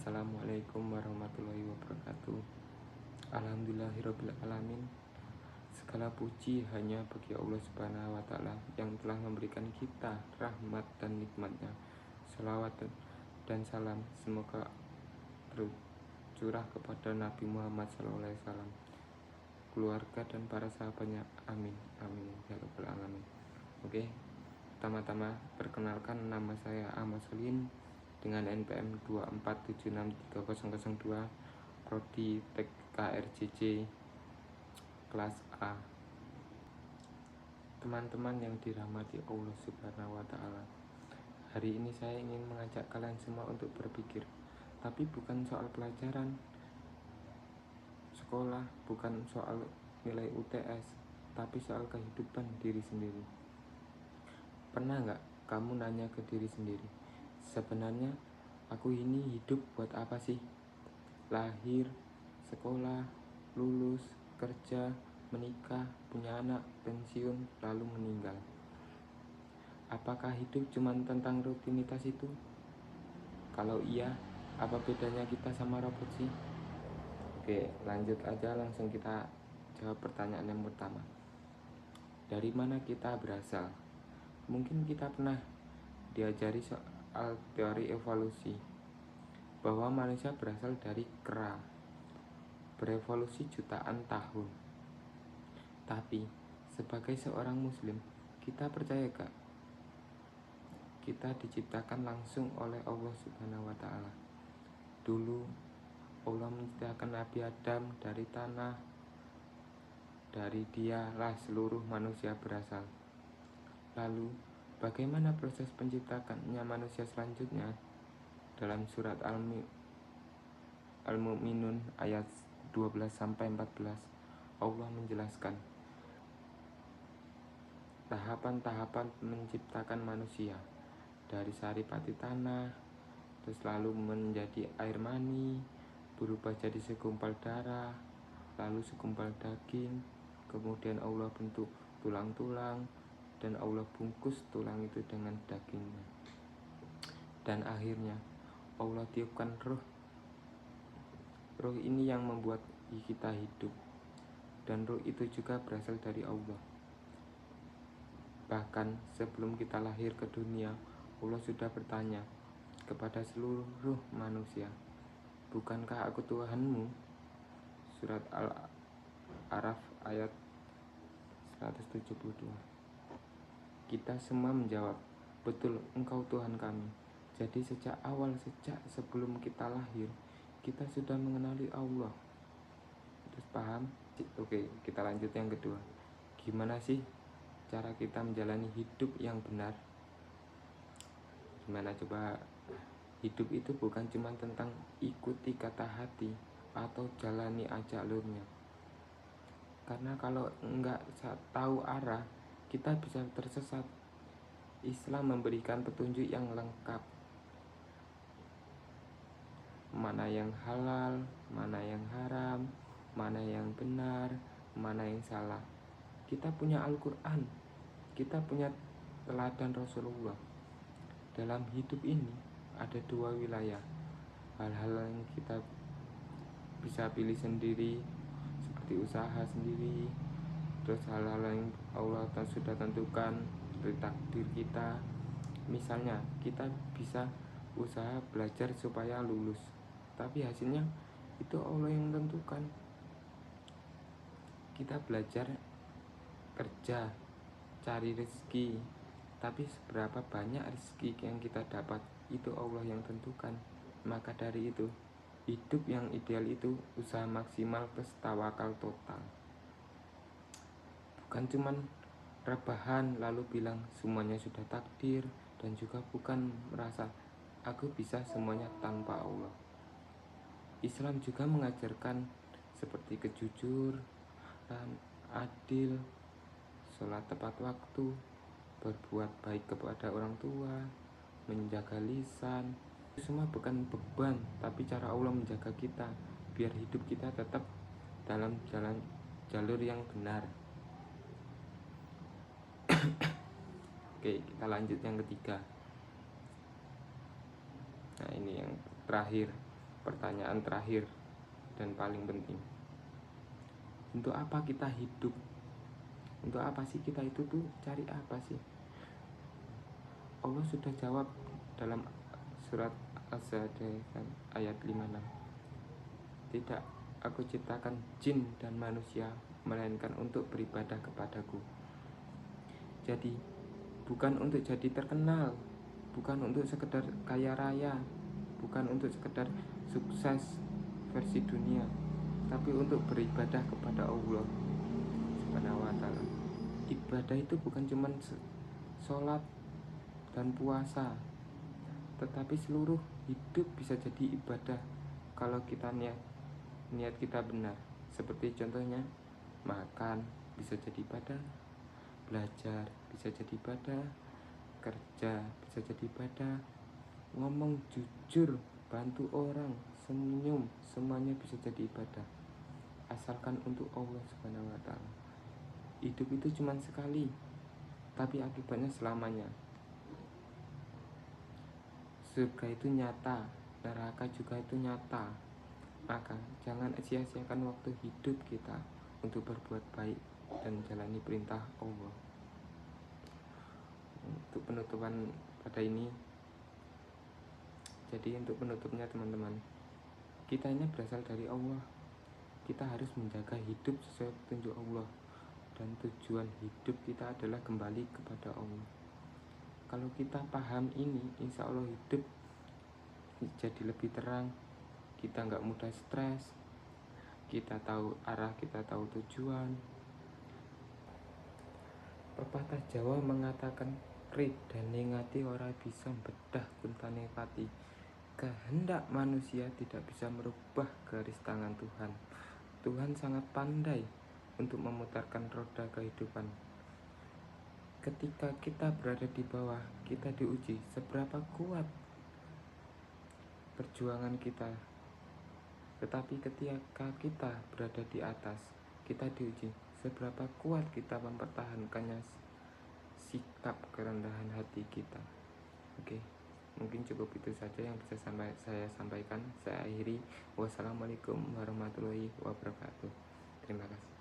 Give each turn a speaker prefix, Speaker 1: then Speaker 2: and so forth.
Speaker 1: Assalamualaikum warahmatullahi wabarakatuh. Alhamdulillahirabbil alamin. Segala puji hanya bagi Allah Subhanahu wa taala yang telah memberikan kita rahmat dan nikmatnya. Salawat dan salam semoga tercurah kepada Nabi Muhammad SAW, keluarga dan para sahabatnya. Amin amin ya rabbal alamin. Oke, pertama-tama perkenalkan, nama saya Ahmad Solihin dengan NPM 247630002, Prodi TKRJJ kelas A. Teman-teman yang dirahmati Allah Subhanahu wa taala, hari ini saya ingin mengajak kalian semua untuk berpikir, tapi bukan soal pelajaran sekolah, bukan soal nilai UTS, tapi soal kehidupan diri sendiri. Pernah nggak kamu nanya ke diri sendiri, sebenarnya aku ini hidup buat apa sih? Lahir, sekolah, lulus, kerja, menikah, punya anak, pensiun, lalu meninggal. Apakah hidup cuma tentang rutinitas itu? Kalau iya, apa bedanya kita sama robot sih? Oke, lanjut aja, langsung kita jawab pertanyaan yang pertama. Dari mana kita berasal? Mungkin kita pernah diajari soal teori evolusi, bahwa manusia berasal dari kera, berevolusi jutaan tahun. Tapi sebagai seorang muslim, kita percaya gak kita diciptakan langsung oleh Allah Subhanahu wa taala? Dulu Allah menciptakan Nabi Adam dari tanah. Dari dialah seluruh manusia berasal. Lalu bagaimana proses penciptaannya manusia selanjutnya? Dalam surat Al-Mu'minun ayat 12-14, Allah menjelaskan tahapan-tahapan menciptakan manusia, dari saripati tanah, terus lalu menjadi air mani, berubah jadi segumpal darah, lalu segumpal daging, kemudian Allah bentuk tulang-tulang, dan Allah bungkus tulang itu dengan dagingnya. Dan akhirnya Allah tiupkan ruh. Ruh ini yang membuat kita hidup. Dan ruh itu juga berasal dari Allah. Bahkan sebelum kita lahir ke dunia, Allah sudah bertanya kepada seluruh manusia, bukankah aku Tuhanmu? Surat Al-A'raf ayat 172. Kita semua menjawab, betul, engkau Tuhan kami. Jadi sejak awal, sejak sebelum kita lahir, kita sudah mengenali Allah. Terus paham? Oke, kita lanjut yang kedua. Gimana sih cara kita menjalani hidup yang benar? Gimana coba? Hidup itu bukan cuma tentang ikuti kata hati atau jalani aja alurnya. Karena kalau enggak tahu arah, kita bisa tersesat. Islam memberikan petunjuk yang lengkap, mana yang halal, mana yang haram, mana yang benar, mana yang salah. Kita punya Al-Quran, kita punya teladan Rasulullah. Dalam hidup ini ada dua wilayah, hal-hal yang kita bisa pilih sendiri, seperti usaha sendiri, terus hal-hal yang Allah sudah tentukan dari takdir kita. Misalnya kita bisa usaha belajar supaya lulus, tapi hasilnya itu Allah yang tentukan. Kita belajar kerja, cari rezeki, tapi seberapa banyak rezeki yang kita dapat itu Allah yang tentukan. Maka dari itu, hidup yang ideal itu usaha maksimal plus tawakal total. Bukan cuman rebahan lalu bilang semuanya sudah takdir, dan juga bukan merasa aku bisa semuanya tanpa Allah. Islam juga mengajarkan seperti kejujuran, adil, sholat tepat waktu, berbuat baik kepada orang tua, menjaga lisan. Itu semua bukan beban, tapi cara Allah menjaga kita biar hidup kita tetap dalam jalur yang benar. Oke, kita lanjut yang ketiga. Nah, ini yang terakhir. pertanyaan terakhir dan paling penting. Untuk apa kita hidup? Untuk apa sih kita itu tuh cari apa sih? Allah sudah jawab dalam surat Az-Zadiyat ayat 56. Tidak, aku ciptakan jin dan manusia melainkan untuk beribadah kepadaku. Jadi, bukan untuk jadi terkenal, bukan untuk sekedar kaya raya, bukan untuk sekedar sukses versi dunia, tapi untuk beribadah kepada Allah Subhanahu wa taala. Ibadah itu bukan cuma sholat dan puasa, tetapi seluruh hidup bisa jadi ibadah kalau kita niat kita benar. Seperti contohnya makan bisa jadi ibadah, belajar bisa jadi ibadah, kerja bisa jadi ibadah, ngomong jujur, bantu orang, senyum, semuanya bisa jadi ibadah asalkan untuk Allah Subhanahu wa taala. Hidup itu cuma sekali, tapi akibatnya selamanya. Surga itu nyata, neraka juga itu nyata. Maka jangan sia-siakan waktu hidup kita untuk berbuat baik dan jalani perintah Allah. Untuk penutupan pada ini, jadi untuk penutupnya teman-teman, kita ini berasal dari Allah. Kita harus menjaga hidup sesuai petunjuk Allah, dan tujuan hidup kita adalah kembali kepada Allah. Kalau kita paham ini, insya Allah hidup jadi lebih terang. Kita nggak mudah stres, kita tahu arah, kita tahu tujuan. Pepatah Jawa mengatakan, ridane ngati ora bisa bedah kuntane pati. Kehendak manusia tidak bisa merubah garis tangan Tuhan. Tuhan sangat pandai untuk memutarkan roda kehidupan. Ketika kita berada di bawah, kita diuji seberapa kuat perjuangan kita. Tetapi ketika kita berada di atas, kita diuji seberapa kuat kita mempertahankannya, sikap kerendahan hati kita. Oke, mungkin cukup itu saja yang bisa saya sampaikan. Saya akhiri. Wassalamualaikum warahmatullahi wabarakatuh. Terima kasih.